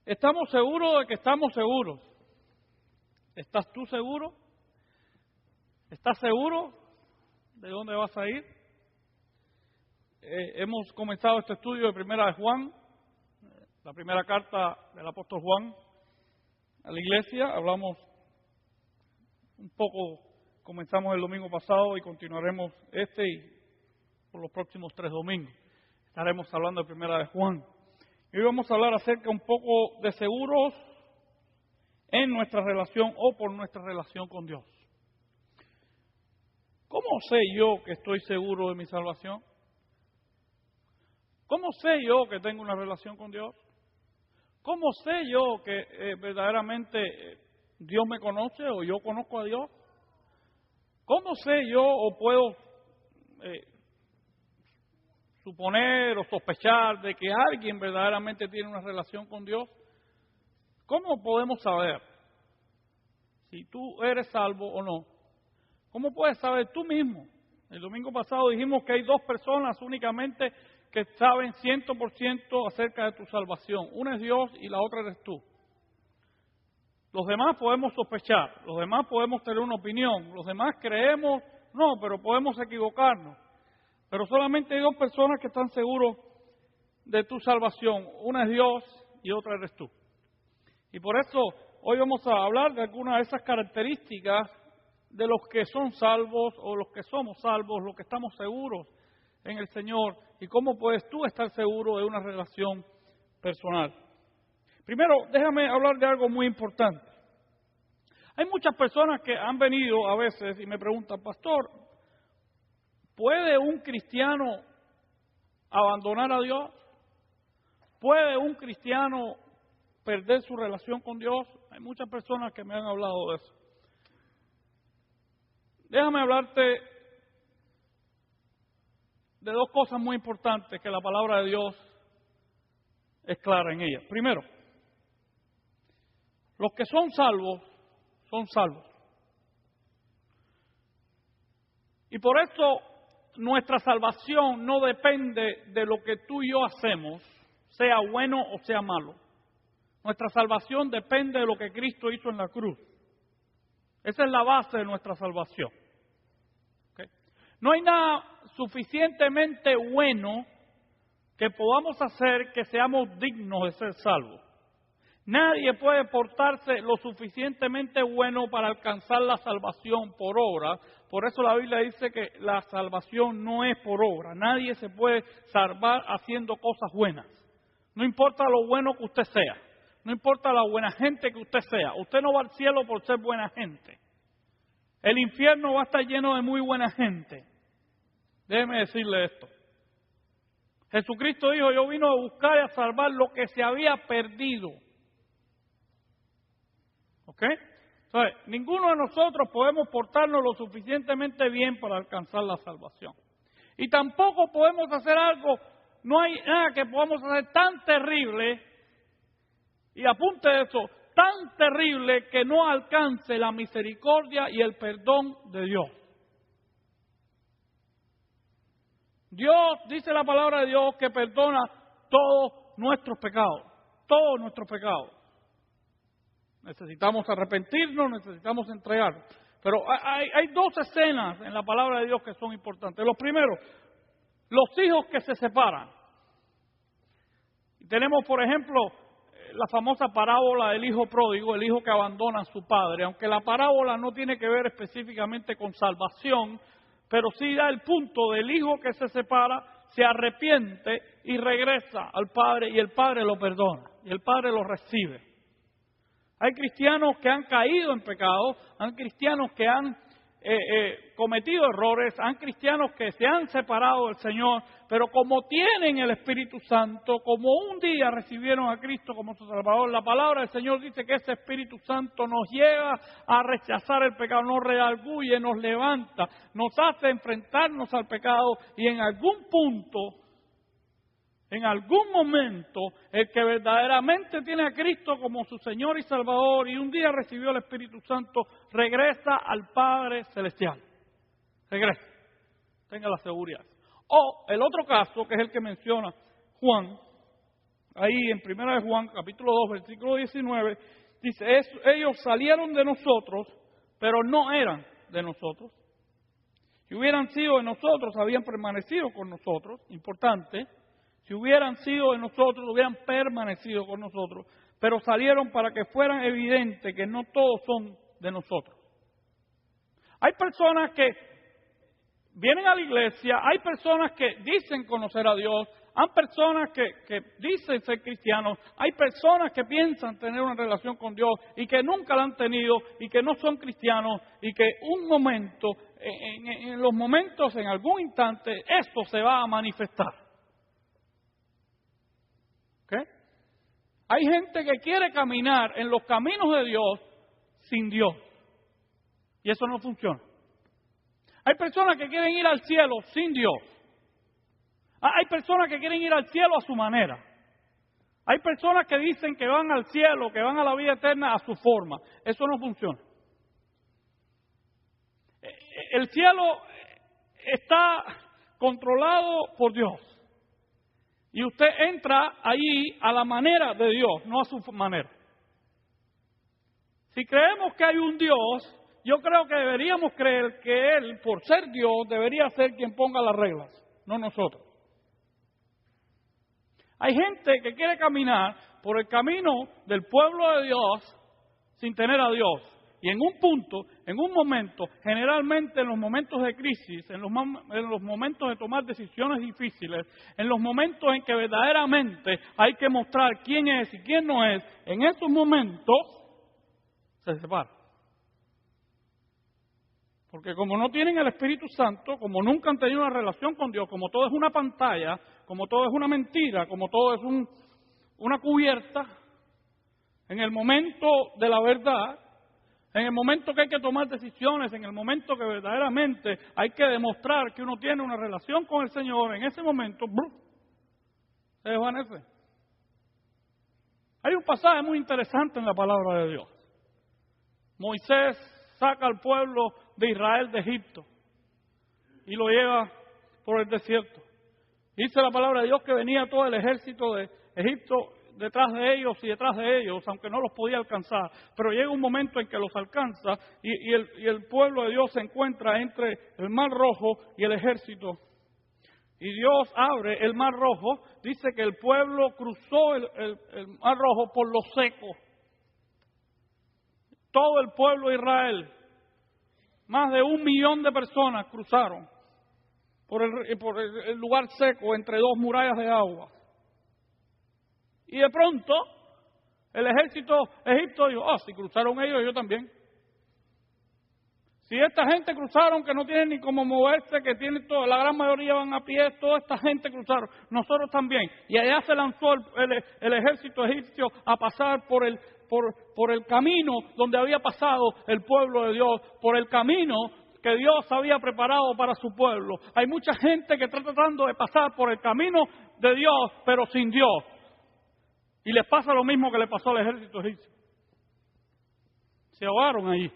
Estamos seguros de que estamos seguros. ¿Estás tú seguro? ¿Estás seguro de dónde vas a ir? Hemos comenzado este estudio de Primera de Juan, la primera carta del apóstol Juan a la iglesia. Hablamos un poco, comenzamos el domingo pasado y continuaremos y por los próximos 3 domingos. Estaremos hablando de Primera de Juan. Y hoy vamos a hablar acerca un poco de seguros en nuestra relación o por nuestra relación con Dios. ¿Cómo sé yo que estoy seguro de mi salvación? ¿Cómo sé yo que tengo una relación con Dios? ¿Cómo sé yo que verdaderamente Dios me conoce o yo conozco a Dios? ¿Cómo sé yo o puedo suponer o sospechar de que alguien verdaderamente tiene una relación con Dios? ¿Cómo podemos saber si tú eres salvo o no? ¿Cómo puedes saber tú mismo? El domingo pasado dijimos que hay 2 personas únicamente que saben 100% acerca de tu salvación. Una es Dios y la otra eres tú. Los demás podemos sospechar, los demás podemos tener una opinión, los demás creemos, no, pero podemos equivocarnos. Pero solamente hay 2 personas que están seguros de tu salvación. Una es Dios y otra eres tú. Y por eso hoy vamos a hablar de algunas de esas características de los que son salvos o los que somos salvos, los que estamos seguros en el Señor y cómo puedes tú estar seguro de una relación personal. Primero, déjame hablar de algo muy importante. Hay muchas personas que han venido a veces y me preguntan, pastor, ¿puede un cristiano abandonar a Dios? ¿Puede un cristiano perder su relación con Dios? Hay muchas personas que me han hablado de eso. Déjame hablarte de 2 cosas muy importantes que la palabra de Dios es clara en ellas. Primero, los que son salvos, son salvos. Y por eso nuestra salvación no depende de lo que tú y yo hacemos, sea bueno o sea malo. Nuestra salvación depende de lo que Cristo hizo en la cruz. Esa es la base de nuestra salvación. ¿Okay? No hay nada suficientemente bueno que podamos hacer que seamos dignos de ser salvos. Nadie puede portarse lo suficientemente bueno para alcanzar la salvación por obra. Por eso la Biblia dice que la salvación no es por obra. Nadie se puede salvar haciendo cosas buenas. No importa lo bueno que usted sea. No importa la buena gente que usted sea. Usted no va al cielo por ser buena gente. El infierno va a estar lleno de muy buena gente. Déjeme decirle esto. Jesucristo dijo, yo vino a buscar y a salvar lo que se había perdido. ¿Ok? Entonces, ninguno de nosotros podemos portarnos lo suficientemente bien para alcanzar la salvación. Y tampoco podemos hacer algo, no hay nada que podamos hacer tan terrible, y apunte eso, tan terrible que no alcance la misericordia y el perdón de Dios. Dios, dice la palabra de Dios, que perdona todos nuestros pecados, todos nuestros pecados. Necesitamos arrepentirnos, necesitamos entregarnos. Pero hay 2 escenas en la palabra de Dios que son importantes. Los primeros, los hijos que se separan. Tenemos, por ejemplo, la famosa parábola del hijo pródigo, el hijo que abandona a su padre. Aunque la parábola no tiene que ver específicamente con salvación, pero sí da el punto del hijo que se separa, se arrepiente y regresa al padre y el padre lo perdona y el padre lo recibe. Hay cristianos que han caído en pecado, hay cristianos que han cometido errores, hay cristianos que se han separado del Señor, pero como tienen el Espíritu Santo, como un día recibieron a Cristo como su Salvador, la palabra del Señor dice que ese Espíritu Santo nos lleva a rechazar el pecado, nos redarguye, nos levanta, nos hace enfrentarnos al pecado y en algún punto, en algún momento, el que verdaderamente tiene a Cristo como su Señor y Salvador y un día recibió el Espíritu Santo, regresa al Padre Celestial. Regresa. Tenga la seguridad. O el otro caso, que es el que menciona Juan, ahí en 1 Juan, capítulo 2, versículo 19, dice, ellos salieron de nosotros, pero no eran de nosotros. Si hubieran sido de nosotros, habían permanecido con nosotros, importante. Si hubieran sido de nosotros, hubieran permanecido con nosotros, pero salieron para que fueran evidente que no todos son de nosotros. Hay personas que vienen a la iglesia, hay personas que dicen conocer a Dios, hay personas que dicen ser cristianos, hay personas que piensan tener una relación con Dios y que nunca la han tenido y que no son cristianos y que un momento, en los momentos, en algún instante, esto se va a manifestar. ¿Okay? Hay gente que quiere caminar en los caminos de Dios sin Dios y eso no funciona. Hay personas que quieren ir al cielo sin Dios. Hay personas que quieren ir al cielo a su manera. Hay personas que dicen que van al cielo, que van a la vida eterna a su forma. Eso no funciona. El cielo está controlado por Dios. Y usted entra allí a la manera de Dios, no a su manera. Si creemos que hay un Dios, yo creo que deberíamos creer que Él, por ser Dios, debería ser quien ponga las reglas, no nosotros. Hay gente que quiere caminar por el camino del pueblo de Dios sin tener a Dios. Y en un punto, en un momento, generalmente en los momentos de crisis, en los momentos de tomar decisiones difíciles, en los momentos en que verdaderamente hay que mostrar quién es y quién no es, en esos momentos se separa. Porque como no tienen el Espíritu Santo, como nunca han tenido una relación con Dios, como todo es una pantalla, como todo es una mentira, como todo es una cubierta, en el momento de la verdad, en el momento que hay que tomar decisiones, en el momento que verdaderamente hay que demostrar que uno tiene una relación con el Señor, en ese momento, ¡brum!, se desvanece. Hay un pasaje muy interesante en la palabra de Dios. Moisés saca al pueblo de Israel de Egipto y lo lleva por el desierto. Dice la palabra de Dios que venía todo el ejército de Egipto detrás de ellos, aunque no los podía alcanzar. Pero llega un momento en que los alcanza y el pueblo de Dios se encuentra entre el Mar Rojo y el ejército. Y Dios abre el Mar Rojo. Dice que el pueblo cruzó el Mar Rojo por lo seco. Todo el pueblo de Israel, más de 1 millón de personas cruzaron por el lugar seco entre 2 murallas de agua. Y de pronto, el ejército egipcio dijo, si cruzaron ellos, yo también. Si esta gente cruzaron, que no tienen ni cómo moverse, que tienen la gran mayoría van a pie, toda esta gente cruzaron, nosotros también. Y allá se lanzó el ejército egipcio a pasar por el camino donde había pasado el pueblo de Dios, por el camino que Dios había preparado para su pueblo. Hay mucha gente que está tratando de pasar por el camino de Dios, pero sin Dios. Y les pasa lo mismo que le pasó al ejército egipcio. Se ahogaron allí.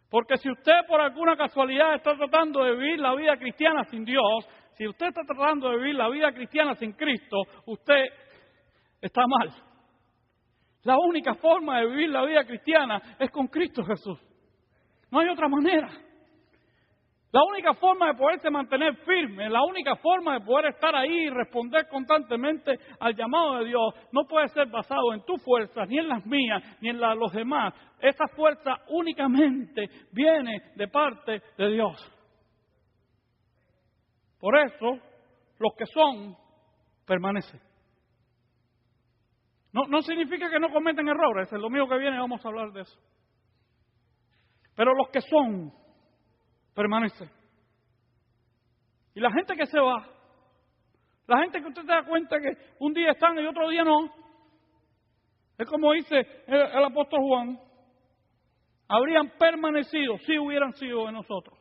Porque si usted por alguna casualidad está tratando de vivir la vida cristiana sin Dios, si usted está tratando de vivir la vida cristiana sin Cristo, usted está mal. La única forma de vivir la vida cristiana es con Cristo Jesús. No hay otra manera. La única forma de poderse mantener firme, la única forma de poder estar ahí y responder constantemente al llamado de Dios, no puede ser basado en tus fuerzas, ni en las mías, ni en las de los demás. Esa fuerza únicamente viene de parte de Dios. Por eso, los que son, permanecen. No significa que no cometen errores, el domingo que viene vamos a hablar de eso. Pero los que son, permanece. Y la gente que se va, la gente que usted se da cuenta que un día están y otro día no, es como dice el apóstol Juan, habrían permanecido si hubieran sido de nosotros.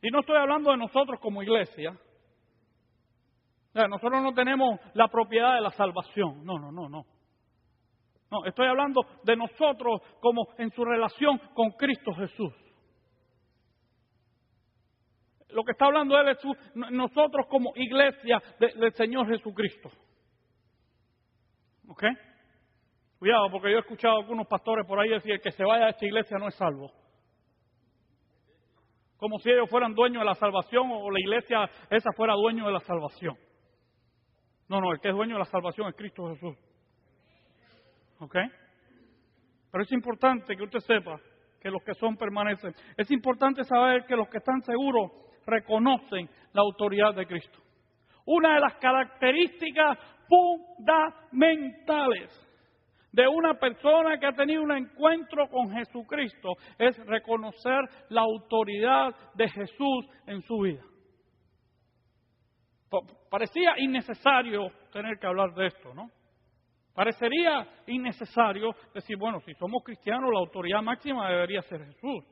Y no estoy hablando de nosotros como iglesia. O sea, nosotros no tenemos la propiedad de la salvación. No. No, estoy hablando de nosotros como en su relación con Cristo Jesús. Lo que está hablando él es nosotros como iglesia del Señor Jesucristo. ¿Ok? Cuidado, porque yo he escuchado a algunos pastores por ahí decir que se vaya a esta iglesia no es salvo. Como si ellos fueran dueños de la salvación o la iglesia esa fuera dueño de la salvación. No, el que es dueño de la salvación es Cristo Jesús. ¿Ok? Pero es importante que usted sepa que los que son permanecen. Es importante saber que los que están seguros reconocen la autoridad de Cristo. Una de las características fundamentales de una persona que ha tenido un encuentro con Jesucristo es reconocer la autoridad de Jesús en su vida. Parecía innecesario tener que hablar de esto, ¿no? Parecería innecesario decir, bueno, si somos cristianos, la autoridad máxima debería ser Jesús.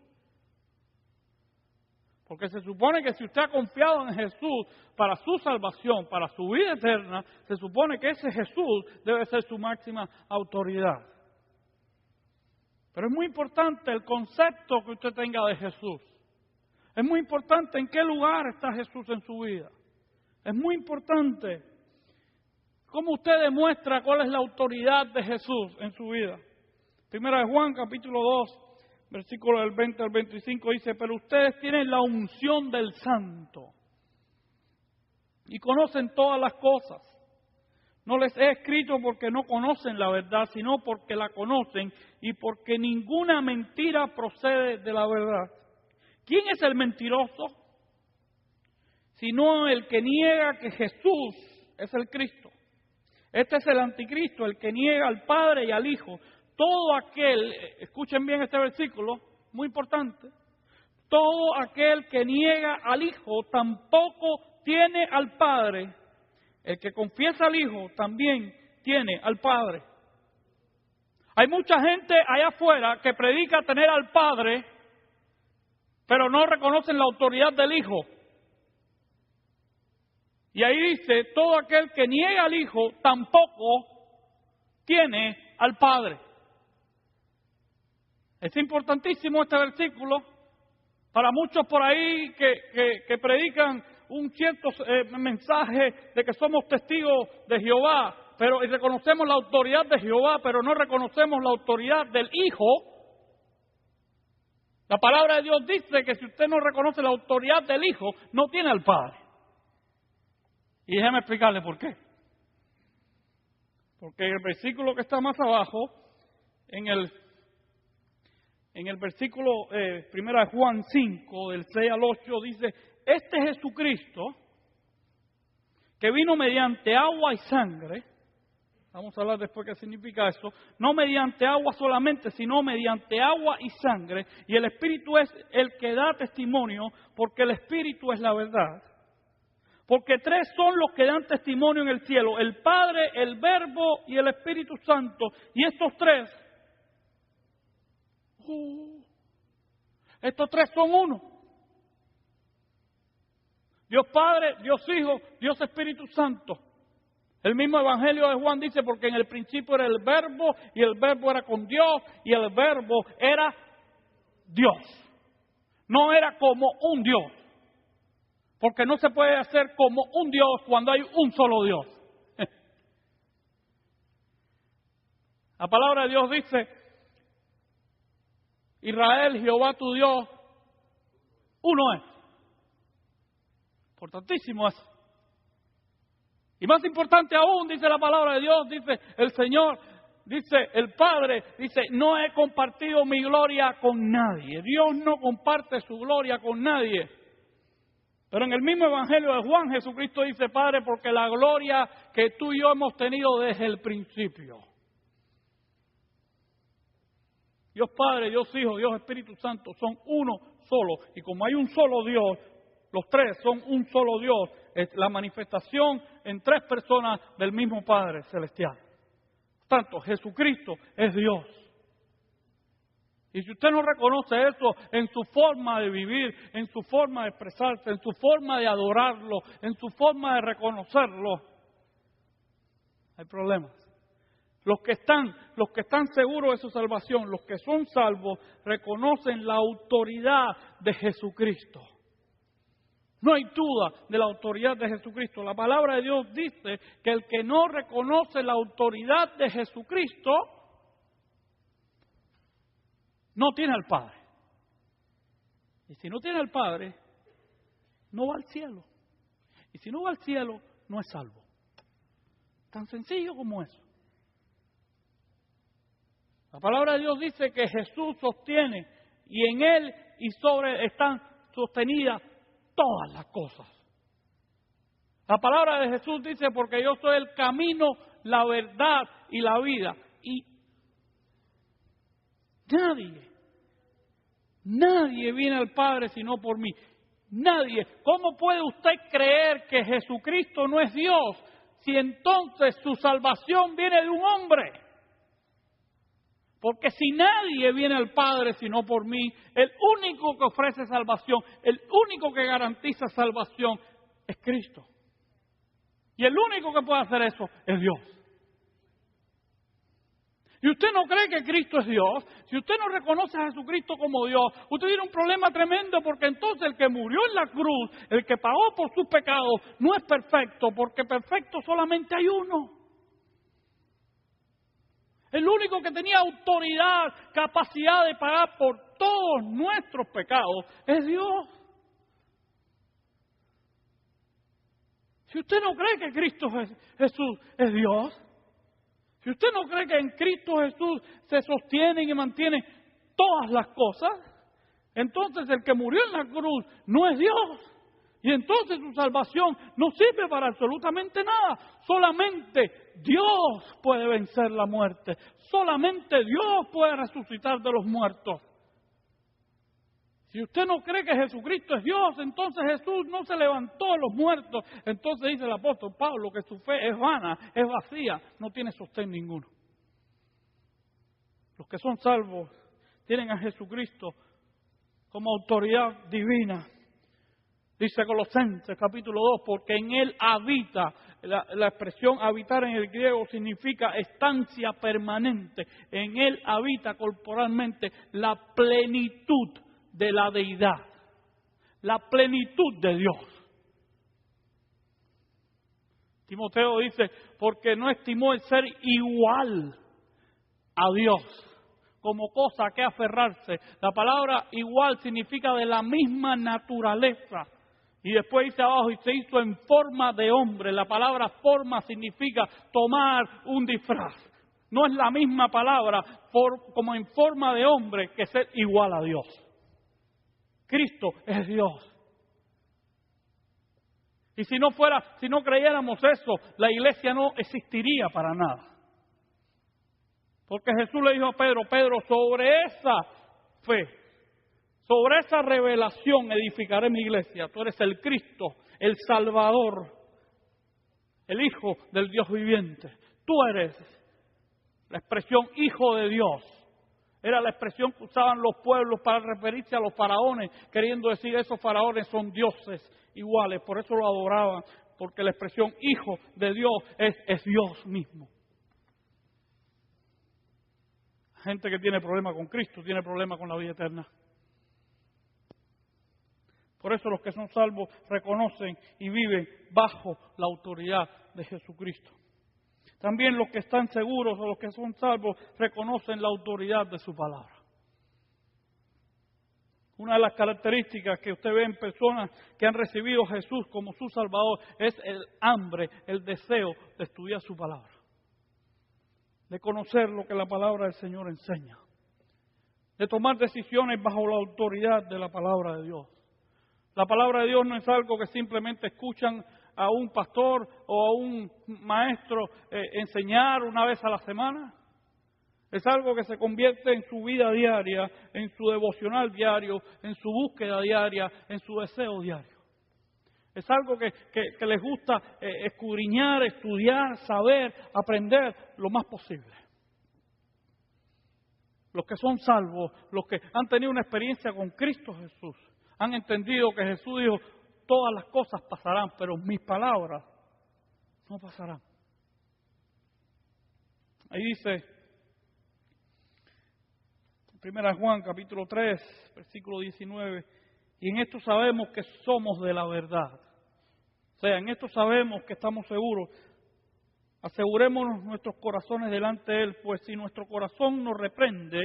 Porque se supone que si usted ha confiado en Jesús para su salvación, para su vida eterna, se supone que ese Jesús debe ser su máxima autoridad. Pero es muy importante el concepto que usted tenga de Jesús. Es muy importante en qué lugar está Jesús en su vida. Es muy importante cómo usted demuestra cuál es la autoridad de Jesús en su vida. Primera de Juan, capítulo 2. Versículo del 20 al 25 dice, pero ustedes tienen la unción del Santo y conocen todas las cosas. No les he escrito porque no conocen la verdad, sino porque la conocen y porque ninguna mentira procede de la verdad. ¿Quién es el mentiroso? Sino el que niega que Jesús es el Cristo. Este es el anticristo, el que niega al Padre y al Hijo. Todo aquel, escuchen bien este versículo, muy importante, todo aquel que niega al Hijo tampoco tiene al Padre. El que confiesa al Hijo también tiene al Padre. Hay mucha gente allá afuera que predica tener al Padre, pero no reconocen la autoridad del Hijo. Y ahí dice, todo aquel que niega al Hijo tampoco tiene al Padre. Es importantísimo este versículo para muchos por ahí que predican un cierto mensaje de que somos testigos de Jehová, pero y reconocemos la autoridad de Jehová, pero no reconocemos la autoridad del Hijo. La palabra de Dios dice que si usted no reconoce la autoridad del Hijo, no tiene al Padre. Y déjeme explicarle por qué. Porque el versículo que está más abajo, en el versículo 1 de Juan 5, del 6 al 8, dice, este Jesucristo, que vino mediante agua y sangre, vamos a hablar después qué significa eso, no mediante agua solamente, sino mediante agua y sangre, y el Espíritu es el que da testimonio, porque el Espíritu es la verdad. Porque tres son los que dan testimonio en el cielo, el Padre, el Verbo y el Espíritu Santo, y estos tres son uno. Dios Padre, Dios Hijo, Dios Espíritu Santo. El mismo Evangelio de Juan dice, porque en el principio era el Verbo, y el Verbo era con Dios, y el Verbo era Dios. No era como un Dios. Porque no se puede hacer como un Dios cuando hay un solo Dios. La palabra de Dios dice, Israel, Jehová tu Dios, uno es. Importantísimo eso. Y más importante aún, dice la palabra de Dios, dice el Señor, dice el Padre, dice, no he compartido mi gloria con nadie. Dios no comparte su gloria con nadie. Pero en el mismo Evangelio de Juan, Jesucristo dice, Padre, porque la gloria que tú y yo hemos tenido desde el principio. Dios Padre, Dios Hijo, Dios Espíritu Santo son uno solo. Y como hay un solo Dios, los tres son un solo Dios. Es la manifestación en tres personas del mismo Padre celestial. Por tanto, Jesucristo es Dios. Y si usted no reconoce eso en su forma de vivir, en su forma de expresarse, en su forma de adorarlo, en su forma de reconocerlo, hay problemas. Los que están seguros de su salvación, los que son salvos, reconocen la autoridad de Jesucristo. No hay duda de la autoridad de Jesucristo. La palabra de Dios dice que el que no reconoce la autoridad de Jesucristo no tiene al Padre. Y si no tiene al Padre, no va al cielo. Y si no va al cielo, no es salvo. Tan sencillo como eso. La palabra de Dios dice que Jesús sostiene y en Él y sobre Él están sostenidas todas las cosas. La palabra de Jesús dice, porque yo soy el camino, la verdad y la vida. Y nadie viene al Padre sino por mí. Nadie. ¿Cómo puede usted creer que Jesucristo no es Dios si entonces su salvación viene de un hombre? Porque si nadie viene al Padre sino por mí, el único que ofrece salvación, el único que garantiza salvación es Cristo. Y el único que puede hacer eso es Dios. Y usted no cree que Cristo es Dios, si usted no reconoce a Jesucristo como Dios, usted tiene un problema tremendo, porque entonces el que murió en la cruz, el que pagó por sus pecados, no es perfecto, porque perfecto solamente hay uno. El único que tenía autoridad, capacidad de pagar por todos nuestros pecados es Dios. Si usted no cree que Cristo Jesús es Dios, si usted no cree que en Cristo Jesús se sostienen y mantienen todas las cosas, entonces el que murió en la cruz no es Dios. Y entonces su salvación no sirve para absolutamente nada. Solamente Dios puede vencer la muerte. Solamente Dios puede resucitar de los muertos. Si usted no cree que Jesucristo es Dios, entonces Jesús no se levantó de los muertos. Entonces dice el apóstol Pablo que su fe es vana, es vacía, no tiene sostén ninguno. Los que son salvos tienen a Jesucristo como autoridad divina. Dice Colosenses capítulo 2, porque en Él habita, la expresión habitar en el griego significa estancia permanente. En Él habita corporalmente la plenitud de la deidad, la plenitud de Dios. Timoteo dice, porque no estimó el ser igual a Dios como cosa a que aferrarse. La palabra igual significa de la misma naturaleza. Y después dice abajo, y se hizo en forma de hombre. La palabra forma significa tomar un disfraz. No es la misma palabra como en forma de hombre que ser igual a Dios. Cristo es Dios. Y si no creyéramos eso, la iglesia no existiría para nada. Porque Jesús le dijo a Pedro, sobre esa fe, sobre esa revelación edificaré mi iglesia. Tú eres el Cristo, el Salvador, el Hijo del Dios viviente. Tú eres la expresión Hijo de Dios. Era la expresión que usaban los pueblos para referirse a los faraones, queriendo decir esos faraones son dioses iguales. Por eso lo adoraban, porque la expresión Hijo de Dios es Dios mismo. Gente que tiene problemas con Cristo, tiene problemas con la vida eterna. Por eso los que son salvos reconocen y viven bajo la autoridad de Jesucristo. También los que están seguros o los que son salvos reconocen la autoridad de su palabra. Una de las características que usted ve en personas que han recibido a Jesús como su Salvador es el hambre, el deseo de estudiar su palabra, de conocer lo que la palabra del Señor enseña, de tomar decisiones bajo la autoridad de la palabra de Dios. La palabra de Dios no es algo que simplemente escuchan a un pastor o a un maestro enseñar una vez a la semana. Es algo que se convierte en su vida diaria, en su devocional diario, en su búsqueda diaria, en su deseo diario. Es algo que les gusta escudriñar, estudiar, saber, aprender lo más posible. Los que son salvos, los que han tenido una experiencia con Cristo Jesús, han entendido que Jesús dijo, todas las cosas pasarán, pero mis palabras no pasarán. Ahí dice, 1 Juan capítulo 3, versículo 19, Y en esto sabemos que somos de la verdad. O sea, en esto sabemos que estamos seguros. Asegurémonos nuestros corazones delante de Él, pues si nuestro corazón nos reprende,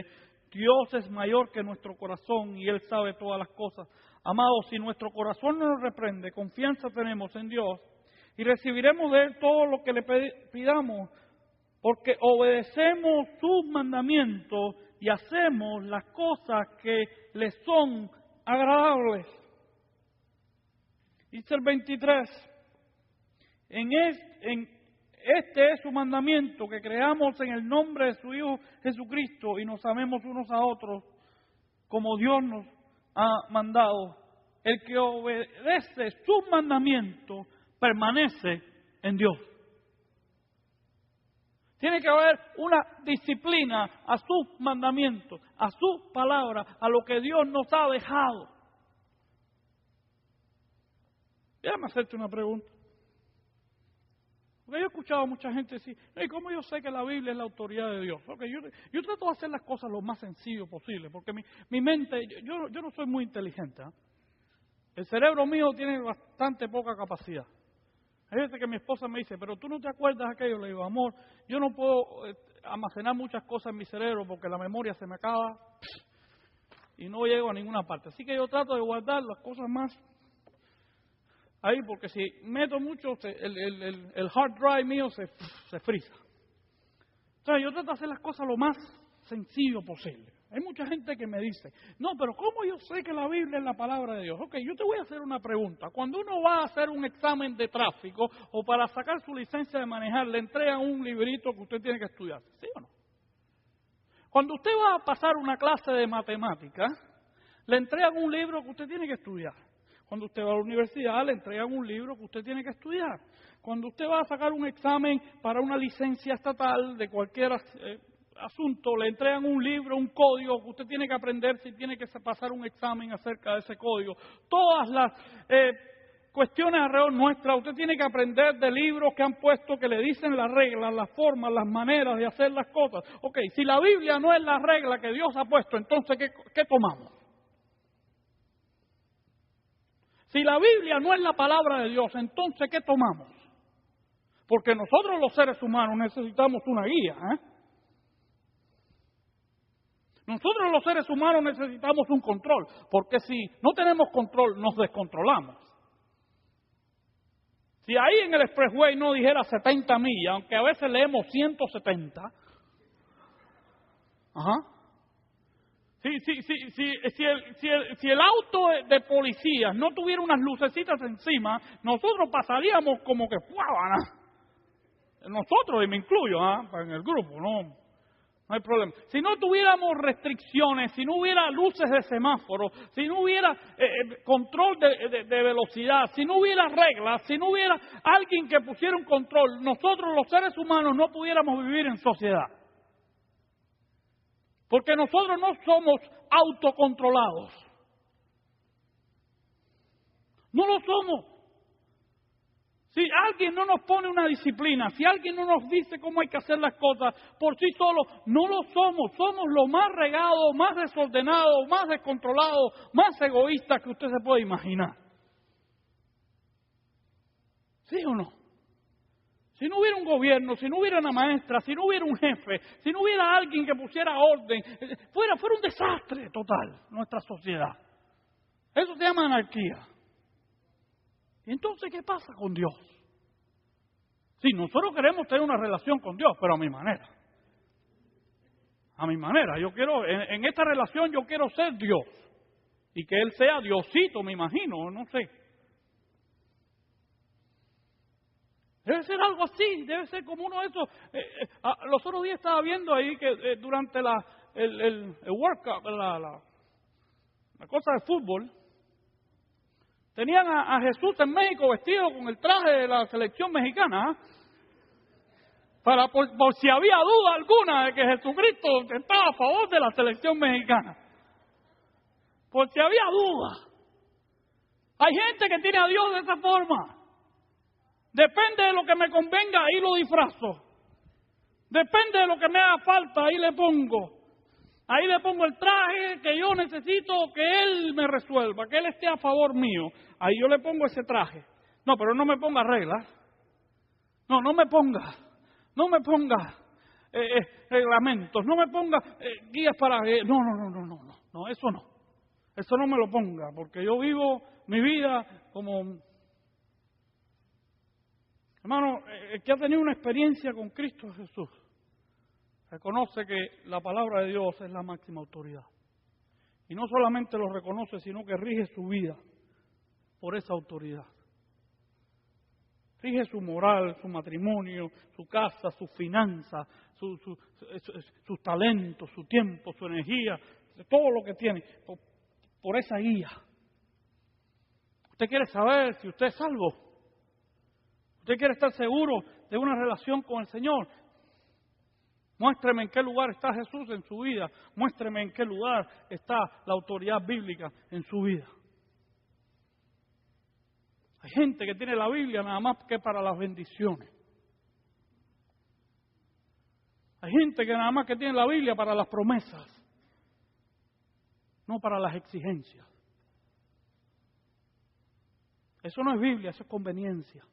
Dios es mayor que nuestro corazón y Él sabe todas las cosas. Amados, si nuestro corazón no nos reprende, confianza tenemos en Dios y recibiremos de Él todo lo que le pidamos, porque obedecemos sus mandamientos y hacemos las cosas que le son agradables. Dice el 23, este es su mandamiento, que creamos en el nombre de su Hijo Jesucristo y nos amemos unos a otros como Dios nos ha mandado. El que obedece sus mandamientos permanece en Dios. Tiene que haber una disciplina a sus mandamientos, a su palabra, a lo que Dios nos ha dejado. Déjame hacerte una pregunta. Porque yo he escuchado a mucha gente decir, hey, ¿cómo yo sé que la Biblia es la autoridad de Dios? Okay, yo trato de hacer las cosas lo más sencillo posible, porque mi mente, yo no soy muy inteligente. El cerebro mío tiene bastante poca capacidad. Hay veces que mi esposa me dice, pero tú no te acuerdas de aquello. Le digo, amor, yo no puedo almacenar muchas cosas en mi cerebro porque la memoria se me acaba y no llego a ninguna parte. Así que yo trato de guardar las cosas más ahí, porque si meto mucho, el hard drive mío se frisa. Entonces yo trato de hacer las cosas lo más sencillo posible. Hay mucha gente que me dice, no, pero ¿cómo yo sé que la Biblia es la palabra de Dios? Ok, yo te voy a hacer una pregunta. Cuando uno va a hacer un examen de tráfico o para sacar su licencia de manejar, le entregan un librito que usted tiene que estudiar, ¿sí o no? Cuando usted va a pasar una clase de matemáticas, le entregan un libro que usted tiene que estudiar. Cuando usted va a la universidad, le entregan un libro que usted tiene que estudiar. Cuando usted va a sacar un examen para una licencia estatal de cualquier asunto, le entregan un libro, un código que usted tiene que aprender si tiene que pasar un examen acerca de ese código. Todas las cuestiones alrededor nuestra, usted tiene que aprender de libros que han puesto que le dicen las reglas, las formas, las maneras de hacer las cosas. Ok, si la Biblia no es la regla que Dios ha puesto, entonces ¿qué tomamos? Si la Biblia no es la palabra de Dios, entonces ¿qué tomamos? Porque nosotros los seres humanos necesitamos una guía, Nosotros los seres humanos necesitamos un control, porque si no tenemos control, nos descontrolamos. Si ahí en el expressway no dijera 70 millas, aunque a veces leemos 170, Si el auto de policías no tuviera unas lucecitas encima, nosotros pasaríamos como que ¡fuábana! Nosotros, y me incluyo, en el grupo, no hay problema. Si no tuviéramos restricciones, si no hubiera luces de semáforo, si no hubiera control de velocidad, si no hubiera reglas, si no hubiera alguien que pusiera un control, nosotros los seres humanos no pudiéramos vivir en sociedad. Porque nosotros no somos autocontrolados. No lo somos. Si alguien no nos pone una disciplina, si alguien no nos dice cómo hay que hacer las cosas por sí solo, no lo somos. Somos lo más regado, más desordenado, más descontrolado, más egoísta que usted se puede imaginar. ¿Sí o no? Si no hubiera un gobierno, si no hubiera una maestra, si no hubiera un jefe, si no hubiera alguien que pusiera orden, fuera un desastre total nuestra sociedad. Eso se llama anarquía. ¿Y entonces qué pasa con Dios? Sí, nosotros queremos tener una relación con Dios, pero a mi manera. A mi manera. Yo quiero, en esta relación yo quiero ser Dios. Y que Él sea Diosito, me imagino, no sé. Debe ser algo así, debe ser como uno de esos. Los otros días estaba viendo ahí que durante el workout, la cosa de fútbol, tenían a Jesús en México vestido con el traje de la selección mexicana, para por si había duda alguna de que Jesucristo estaba a favor de la selección mexicana. Por si había duda. Hay gente que tiene a Dios de esa forma. Depende de lo que me convenga, ahí lo disfrazo. Depende de lo que me haga falta, ahí le pongo. Ahí le pongo el traje que yo necesito que Él me resuelva, que Él esté a favor mío. Ahí yo le pongo ese traje. No, pero no me ponga reglas. No me ponga reglamentos, no me ponga guías para... no, eso no. Eso no me lo ponga, porque yo vivo mi vida como... Hermano, el que ha tenido una experiencia con Cristo Jesús, reconoce que la palabra de Dios es la máxima autoridad. Y no solamente lo reconoce, sino que rige su vida por esa autoridad. Rige su moral, su matrimonio, su casa, sus finanzas, sus talentos, su tiempo, su energía, todo lo que tiene, por esa guía. Usted quiere saber si usted es salvo. Usted quiere estar seguro de una relación con el Señor. Muéstreme en qué lugar está Jesús en su vida. Muéstreme en qué lugar está la autoridad bíblica en su vida. Hay gente que tiene la Biblia nada más que para las bendiciones. Hay gente que nada más que tiene la Biblia para las promesas, no para las exigencias. Eso no es Biblia, eso es conveniencia.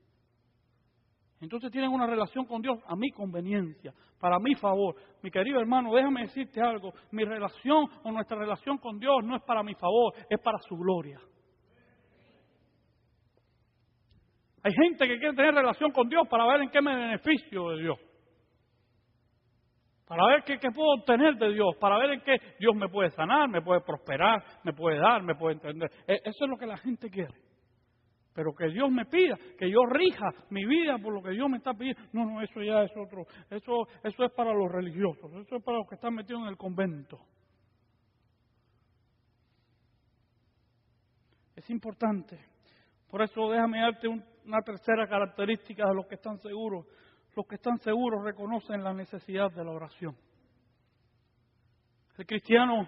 Entonces tienen una relación con Dios a mi conveniencia, para mi favor. Mi querido hermano, déjame decirte algo. Mi relación o nuestra relación con Dios no es para mi favor, es para su gloria. Hay gente que quiere tener relación con Dios para ver en qué me beneficio de Dios. Para ver qué puedo obtener de Dios. Para ver en qué Dios me puede sanar, me puede prosperar, me puede dar, me puede entender. Eso es lo que la gente quiere. Pero que Dios me pida, que yo rija mi vida por lo que Dios me está pidiendo. No, eso ya es otro. Eso es para los religiosos. Eso es para los que están metidos en el convento. Es importante. Por eso déjame darte una tercera característica de los que están seguros. Los que están seguros reconocen la necesidad de la oración. El cristiano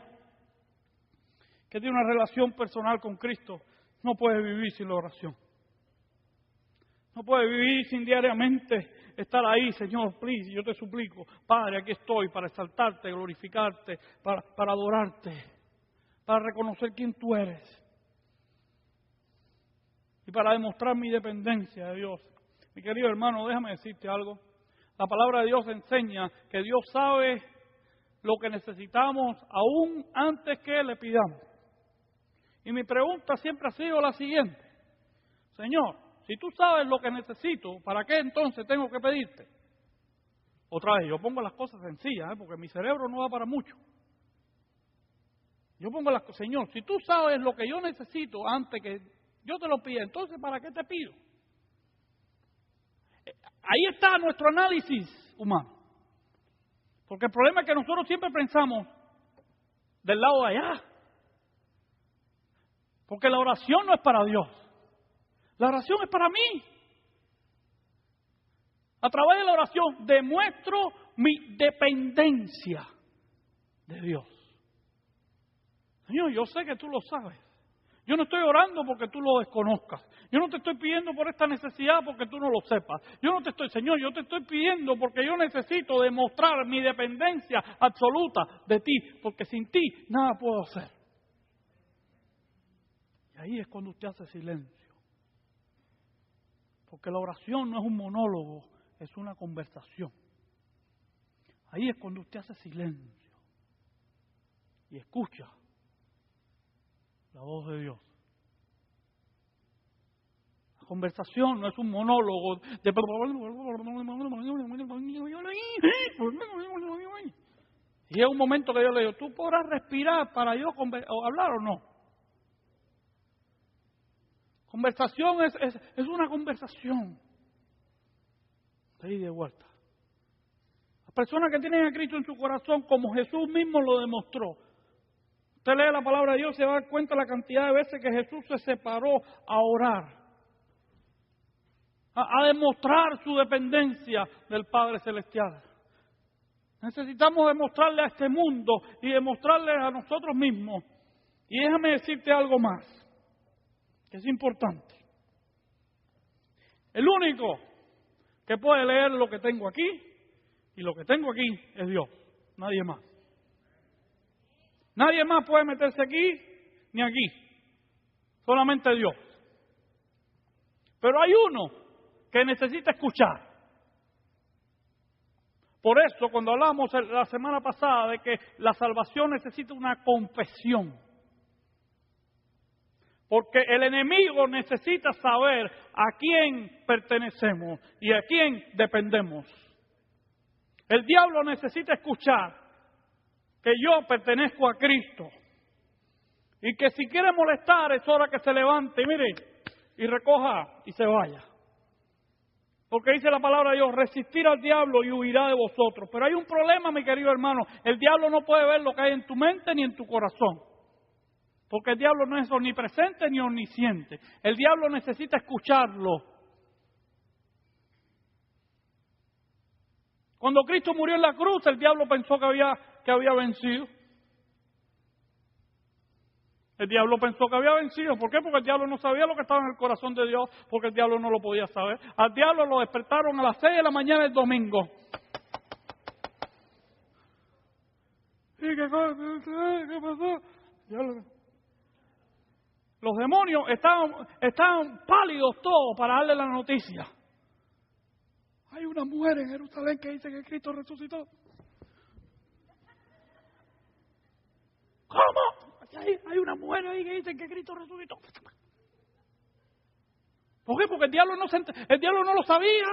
que tiene una relación personal con Cristo no puede vivir sin la oración. No puede vivir sin diariamente estar ahí, Señor, please, yo te suplico, Padre, aquí estoy para exaltarte, glorificarte, para adorarte, para reconocer quién tú eres y para demostrar mi dependencia de Dios. Mi querido hermano, déjame decirte algo. La palabra de Dios enseña que Dios sabe lo que necesitamos aún antes que le pidamos. Y mi pregunta siempre ha sido la siguiente. Señor, si tú sabes lo que necesito, ¿para qué entonces tengo que pedirte? Otra vez, yo pongo las cosas sencillas, porque mi cerebro no da para mucho. Yo pongo las cosas, Señor, si tú sabes lo que yo necesito antes que yo te lo pida, entonces ¿para qué te pido? Ahí está nuestro análisis humano. Porque el problema es que nosotros siempre pensamos del lado de allá. Porque la oración no es para Dios. La oración es para mí. A través de la oración demuestro mi dependencia de Dios. Señor, yo sé que tú lo sabes. Yo no estoy orando porque tú lo desconozcas. Yo no te estoy pidiendo por esta necesidad porque tú no lo sepas. Señor, yo te estoy pidiendo porque yo necesito demostrar mi dependencia absoluta de ti, porque sin ti nada puedo hacer. Y ahí es cuando usted hace silencio. Porque la oración no es un monólogo, es una conversación. Ahí es cuando usted hace silencio y escucha la voz de Dios. La conversación no es un monólogo de... Y es un momento que yo le digo, ¿tú podrás respirar para yo hablar o no? Conversación es una conversación. De ahí de vuelta. Las personas que tienen a Cristo en su corazón, como Jesús mismo lo demostró. Usted lee la palabra de Dios y se va a dar cuenta la cantidad de veces que Jesús se separó a orar. A demostrar su dependencia del Padre Celestial. Necesitamos demostrarle a este mundo y demostrarle a nosotros mismos. Y déjame decirte algo más, que es importante. El único que puede leer lo que tengo aquí y lo que tengo aquí es Dios, nadie más. Nadie más puede meterse aquí ni aquí. Solamente Dios. Pero hay uno que necesita escuchar. Por eso, cuando hablamos la semana pasada de que la salvación necesita una confesión. Porque el enemigo necesita saber a quién pertenecemos y a quién dependemos. El diablo necesita escuchar que yo pertenezco a Cristo. Y que si quiere molestar es hora que se levante, mire, y recoja y se vaya. Porque dice la palabra de Dios, resistir al diablo y huirá de vosotros. Pero hay un problema, mi querido hermano. El diablo no puede ver lo que hay en tu mente ni en tu corazón. Porque el diablo no es omnipresente ni omnisciente. El diablo necesita escucharlo. Cuando Cristo murió en la cruz, el diablo pensó que había vencido. El diablo pensó que había vencido. ¿Por qué? Porque el diablo no sabía lo que estaba en el corazón de Dios, porque el diablo no lo podía saber. Al diablo lo despertaron a las 6 de la mañana del domingo. ¿Y qué pasó? Los demonios estaban pálidos todos para darle la noticia. Hay una mujer en Jerusalén que dice que Cristo resucitó. ¿Cómo? Hay una mujer ahí que dice que Cristo resucitó. ¿Por qué? Porque el diablo no lo sabía.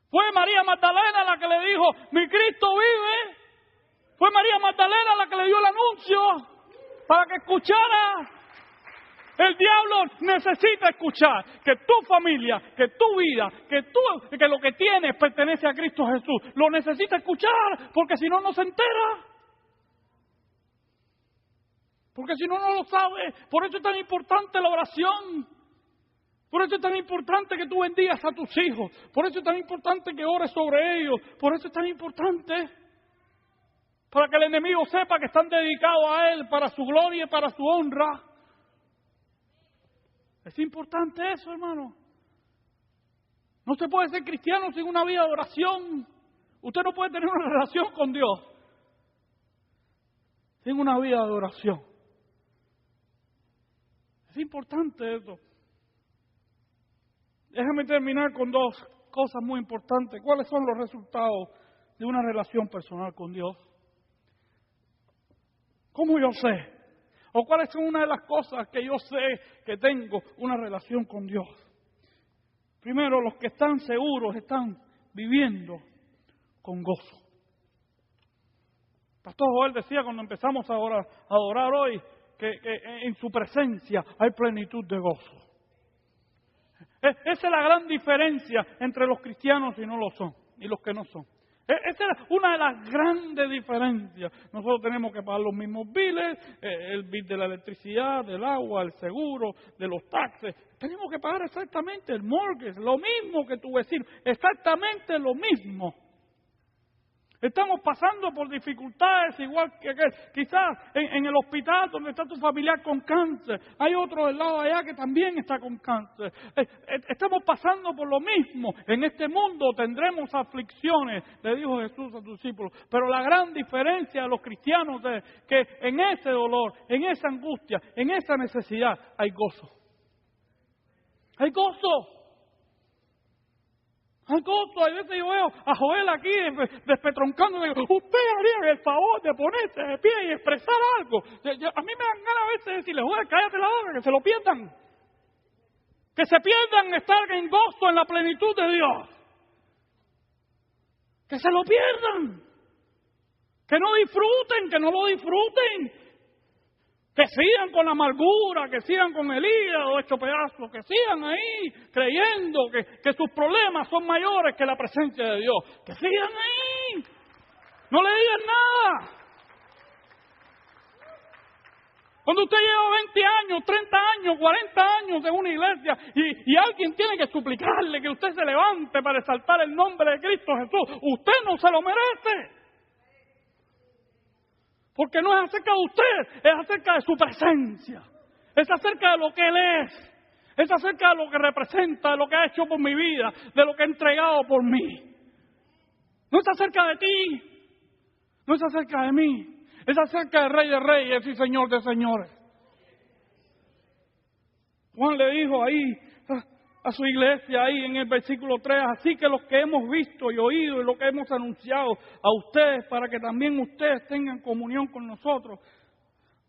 Fue María Magdalena la que le dijo, mi Cristo vive. Fue María Magdalena la que le dio el anuncio para que escuchara. El diablo necesita escuchar que tu familia, que tu vida, que lo que tienes pertenece a Cristo Jesús. Lo necesita escuchar porque si no, no se entera. Porque si no, no lo sabe. Por eso es tan importante la oración. Por eso es tan importante que tú bendigas a tus hijos. Por eso es tan importante que ores sobre ellos. Por eso es tan importante. Para que el enemigo sepa que están dedicados a Él para su gloria y para su honra. Es importante eso, hermano. No se puede ser cristiano sin una vida de oración. Usted no puede tener una relación con Dios sin una vida de oración. Es importante eso. Déjame terminar con dos cosas muy importantes. ¿Cuáles son los resultados de una relación personal con Dios? ¿Cómo yo sé? ¿O cuáles son una de las cosas que yo sé que tengo una relación con Dios? Primero, los que están seguros están viviendo con gozo. Pastor Joel decía cuando empezamos a adorar hoy que en su presencia hay plenitud de gozo. Esa es la gran diferencia entre los cristianos y no lo son, y los que no son. Esa es una de las grandes diferencias. Nosotros tenemos que pagar los mismos biles, el bill de la electricidad, del agua, el seguro, de los taxes. Tenemos que pagar exactamente el mortgage, lo mismo que tu vecino, exactamente lo mismo. Estamos pasando por dificultades igual que quizás en el hospital donde está tu familiar con cáncer. Hay otro del lado de allá que también está con cáncer. Estamos pasando por lo mismo. En este mundo tendremos aflicciones, le dijo Jesús a sus discípulos. Pero la gran diferencia de los cristianos es que en ese dolor, en esa angustia, en esa necesidad hay gozo. Hay gozo. Hay gozo. A veces yo veo a Joel aquí despetroncando y digo, usted haría el favor de ponerse de pie y expresar algo. A mí me dan ganas a veces de decirle, Joel, cállate la boca, que se lo pierdan. Que se pierdan estar en gozo en la plenitud de Dios. Que se lo pierdan. Que no disfruten, que no lo disfruten. Que sigan con la amargura, que sigan con el hígado hecho pedazos, que sigan ahí creyendo que sus problemas son mayores que la presencia de Dios. Que sigan ahí. No le digan nada. Cuando usted lleva 20 años, 30 años, 40 años en una iglesia y alguien tiene que suplicarle que usted se levante para exaltar el nombre de Cristo Jesús, usted no se lo merece. Porque no es acerca de usted, es acerca de su presencia. Es acerca de lo que Él es. Es acerca de lo que representa, de lo que ha hecho por mi vida, de lo que ha entregado por mí. No es acerca de ti. No es acerca de mí, es acerca del Rey de Reyes y Señor de Señores. Juan le dijo ahí a su iglesia, ahí en el versículo 3, así que los que hemos visto y oído y lo que hemos anunciado a ustedes, para que también ustedes tengan comunión con nosotros,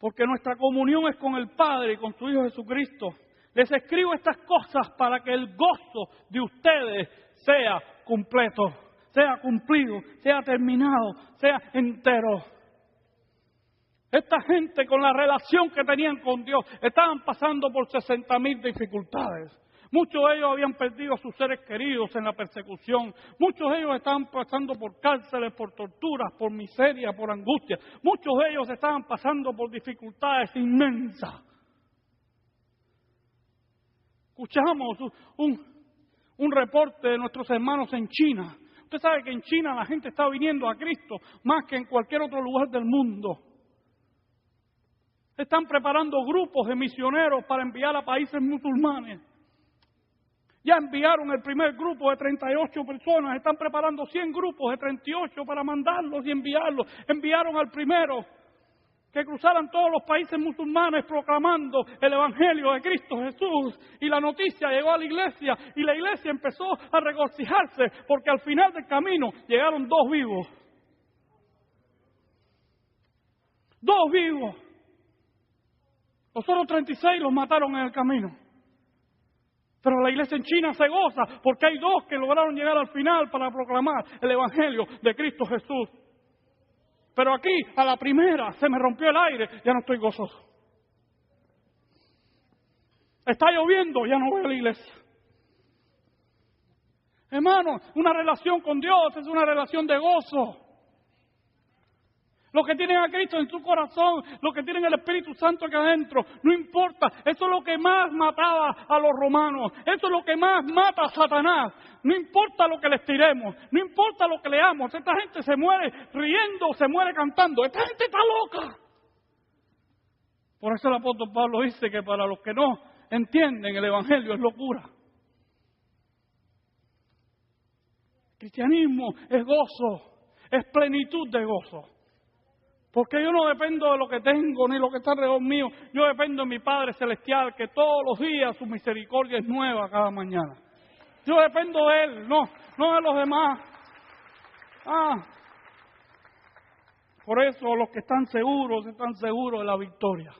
porque nuestra comunión es con el Padre y con su Hijo Jesucristo. Les escribo estas cosas para que el gozo de ustedes sea completo, sea cumplido, sea terminado, sea entero. Esta gente, con la relación que tenían con Dios, estaban pasando por 60,000 dificultades. Muchos de ellos habían perdido a sus seres queridos en la persecución. Muchos de ellos estaban pasando por cárceles, por torturas, por miseria, por angustia. Muchos de ellos estaban pasando por dificultades inmensas. Escuchamos un reporte de nuestros hermanos en China. Usted sabe que en China la gente está viniendo a Cristo más que en cualquier otro lugar del mundo. Están preparando grupos de misioneros para enviar a países musulmanes. Ya enviaron el primer grupo de 38 personas, están preparando 100 grupos de 38 para mandarlos y enviarlos. Enviaron al primero, que cruzaran todos los países musulmanes proclamando el Evangelio de Cristo Jesús. Y la noticia llegó a la iglesia y la iglesia empezó a regocijarse porque al final del camino llegaron 2 vivos. 2 vivos. Los otros 36 los mataron en el camino. Pero la iglesia en China se goza porque hay 2 que lograron llegar al final para proclamar el Evangelio de Cristo Jesús. Pero aquí, a la primera, se me rompió el aire, ya no estoy gozoso. Está lloviendo, ya no voy a la iglesia. Hermano, una relación con Dios es una relación de gozo. Los que tienen a Cristo en su corazón, los que tienen el Espíritu Santo aquí adentro, no importa, eso es lo que más mataba a los romanos, eso es lo que más mata a Satanás. No importa lo que les tiremos, no importa lo que leamos, esta gente se muere riendo, se muere cantando, esta gente está loca. Por eso el apóstol Pablo dice que para los que no entienden el Evangelio es locura. El cristianismo es gozo, es plenitud de gozo. Porque yo no dependo de lo que tengo ni lo que está alrededor mío. Yo dependo de mi Padre Celestial, que todos los días su misericordia es nueva cada mañana. Yo dependo de Él, no de los demás. Por eso los que están seguros de la victoria.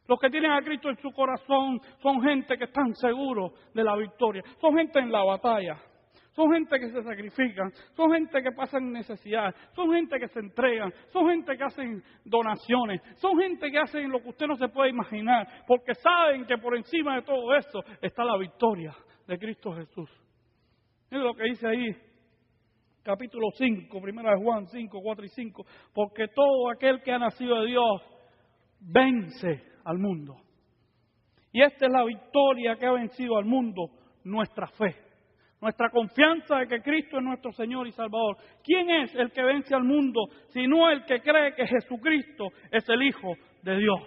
Los que tienen a Cristo en su corazón son gente que están seguros de la victoria. Son gente en la batalla. Son gente que se sacrifican, son gente que pasan necesidad, son gente que se entregan, son gente que hacen donaciones, son gente que hacen lo que usted no se puede imaginar, porque saben que por encima de todo eso está la victoria de Cristo Jesús. Miren lo que dice ahí, capítulo 5, 1 de Juan 5, 4 y 5, porque todo aquel que ha nacido de Dios vence al mundo. Y esta es la victoria que ha vencido al mundo, nuestra fe. Nuestra confianza de que Cristo es nuestro Señor y Salvador. ¿Quién es el que vence al mundo sino el que cree que Jesucristo es el Hijo de Dios?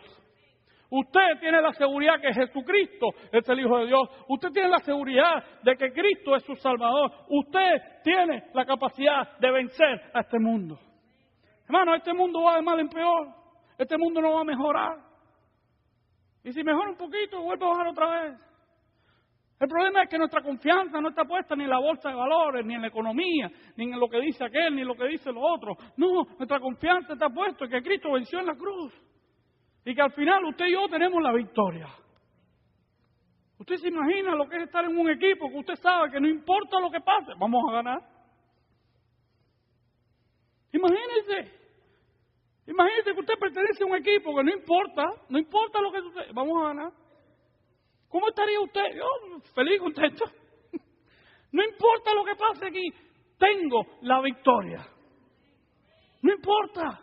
Usted tiene la seguridad que Jesucristo es el Hijo de Dios. Usted tiene la seguridad de que Cristo es su Salvador. Usted tiene la capacidad de vencer a este mundo. Hermano, este mundo va de mal en peor. Este mundo no va a mejorar. Y si mejora un poquito, vuelve a bajar otra vez. El problema es que nuestra confianza no está puesta ni en la bolsa de valores, ni en la economía, ni en lo que dice aquel, ni en lo que dice lo otro. No, nuestra confianza está puesta en que Cristo venció en la cruz. Y que al final usted y yo tenemos la victoria. Usted se imagina lo que es estar en un equipo que usted sabe que no importa lo que pase, vamos a ganar. Imagínese que usted pertenece a un equipo que no importa lo que suceda, vamos a ganar. ¿Cómo estaría usted? Yo feliz, contento. No importa lo que pase aquí, tengo la victoria. No importa.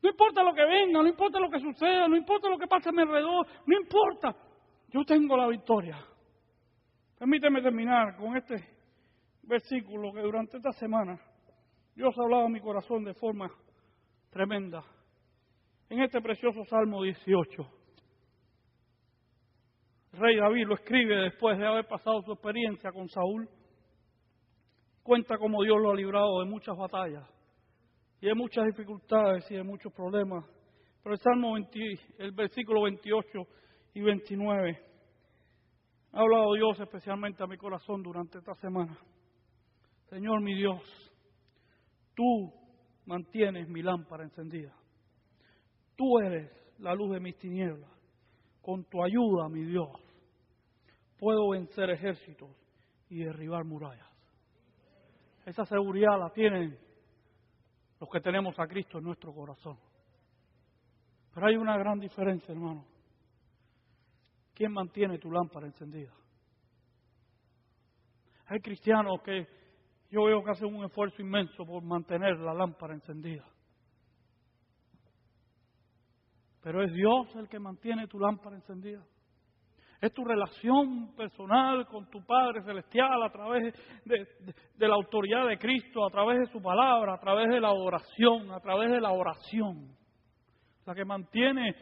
No importa lo que venga, no importa lo que suceda, no importa lo que pase a mi alrededor, no importa. Yo tengo la victoria. Permíteme terminar con este versículo que durante esta semana Dios ha hablado a mi corazón de forma tremenda. En este precioso Salmo 18. El rey David lo escribe después de haber pasado su experiencia con Saúl. cuenta cómo Dios lo ha librado de muchas batallas y de muchas dificultades y de muchos problemas. Pero el versículo 28 y 29 ha hablado Dios especialmente a mi corazón durante esta semana. Señor mi Dios, tú mantienes mi lámpara encendida. Tú eres la luz de mis tinieblas. Con tu ayuda, mi Dios, puedo vencer ejércitos y derribar murallas. Esa seguridad la tienen los que tenemos a Cristo en nuestro corazón. Pero hay una gran diferencia, hermano. ¿Quién mantiene tu lámpara encendida? Hay cristianos que yo veo que hacen un esfuerzo inmenso por mantener la lámpara encendida. Pero es Dios el que mantiene tu lámpara encendida. Es tu relación personal con tu Padre Celestial a través de la autoridad de Cristo, a través de su palabra, a través de la adoración, a través de la oración. La que mantiene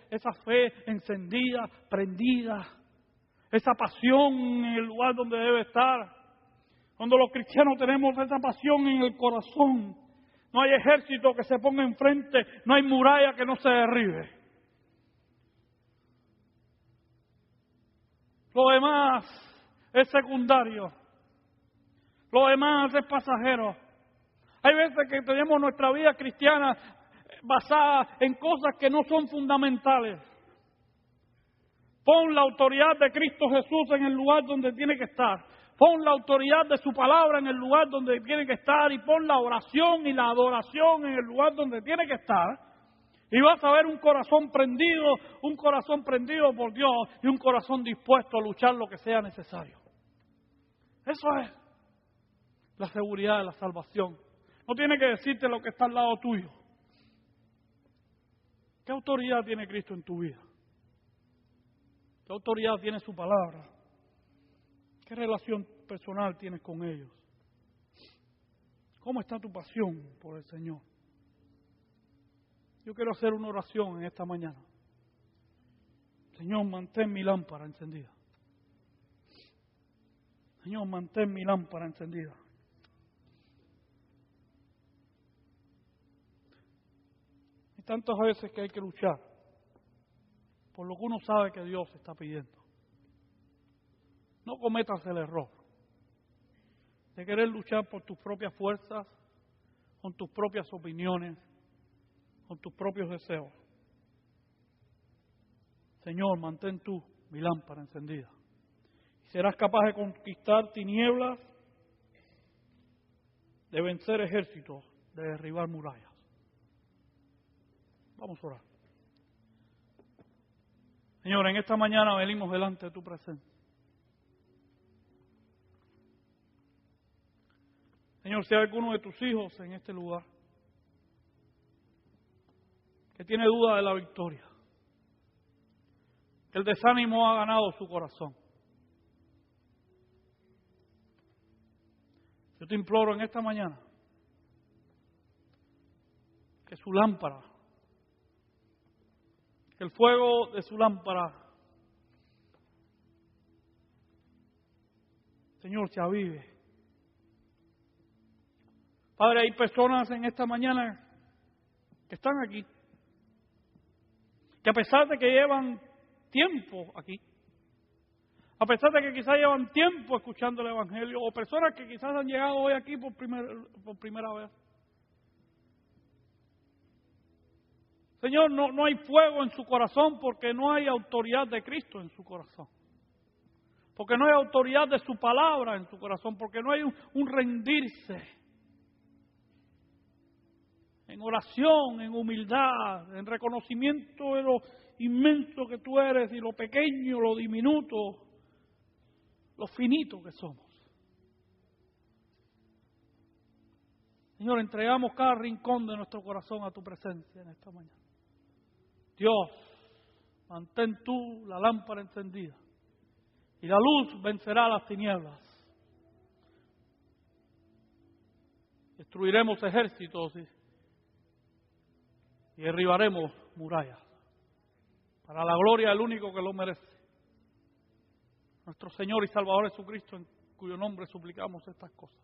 esa fe encendida, prendida, esa pasión en el lugar donde debe estar. Cuando los cristianos tenemos esa pasión en el corazón, no hay ejército que se ponga enfrente, no hay muralla que no se derribe. Lo demás es secundario. Lo demás es pasajero. Hay veces que tenemos nuestra vida cristiana basada en cosas que no son fundamentales. Pon la autoridad de Cristo Jesús en el lugar donde tiene que estar. Pon la autoridad de su palabra en el lugar donde tiene que estar. Y pon la oración y la adoración en el lugar donde tiene que estar. Y vas a ver un corazón prendido por Dios y un corazón dispuesto a luchar lo que sea necesario. Eso es la seguridad de la salvación. No tiene que decirte lo que está al lado tuyo. ¿Qué autoridad tiene Cristo en tu vida? ¿Qué autoridad tiene su palabra? ¿Qué relación personal tienes con ellos? ¿Cómo está tu pasión por el Señor? Yo quiero hacer una oración en esta mañana. Señor, mantén mi lámpara encendida. Señor, mantén mi lámpara encendida. Hay tantas veces que hay que luchar por lo que uno sabe que Dios está pidiendo. No cometas el error de querer luchar por tus propias fuerzas, con tus propias opiniones, con tus propios deseos. Señor, mantén tú mi lámpara encendida. Y serás capaz de conquistar tinieblas, de vencer ejércitos, de derribar murallas. Vamos a orar. Señor, en esta mañana venimos delante de tu presencia. Señor, si hay alguno de tus hijos en este lugar que tiene duda de la victoria, que el desánimo ha ganado su corazón, yo te imploro en esta mañana que su lámpara, que el fuego de su lámpara, Señor, se avive. Padre, hay personas en esta mañana que están aquí, que a pesar de que llevan tiempo aquí, a pesar de que quizás llevan tiempo escuchando el Evangelio, o personas que quizás han llegado hoy aquí por primera vez. Señor, no hay fuego en su corazón porque no hay autoridad de Cristo en su corazón. Porque no hay autoridad de su palabra en su corazón, porque no hay un rendirse en oración, en humildad, en reconocimiento de lo inmenso que tú eres y lo pequeño, lo diminuto, lo finito que somos. Señor, entregamos cada rincón de nuestro corazón a tu presencia en esta mañana. Dios, mantén tú la lámpara encendida y la luz vencerá las tinieblas. Destruiremos ejércitos y derribaremos murallas para la gloria del único que lo merece, nuestro Señor y Salvador Jesucristo, en cuyo nombre suplicamos estas cosas.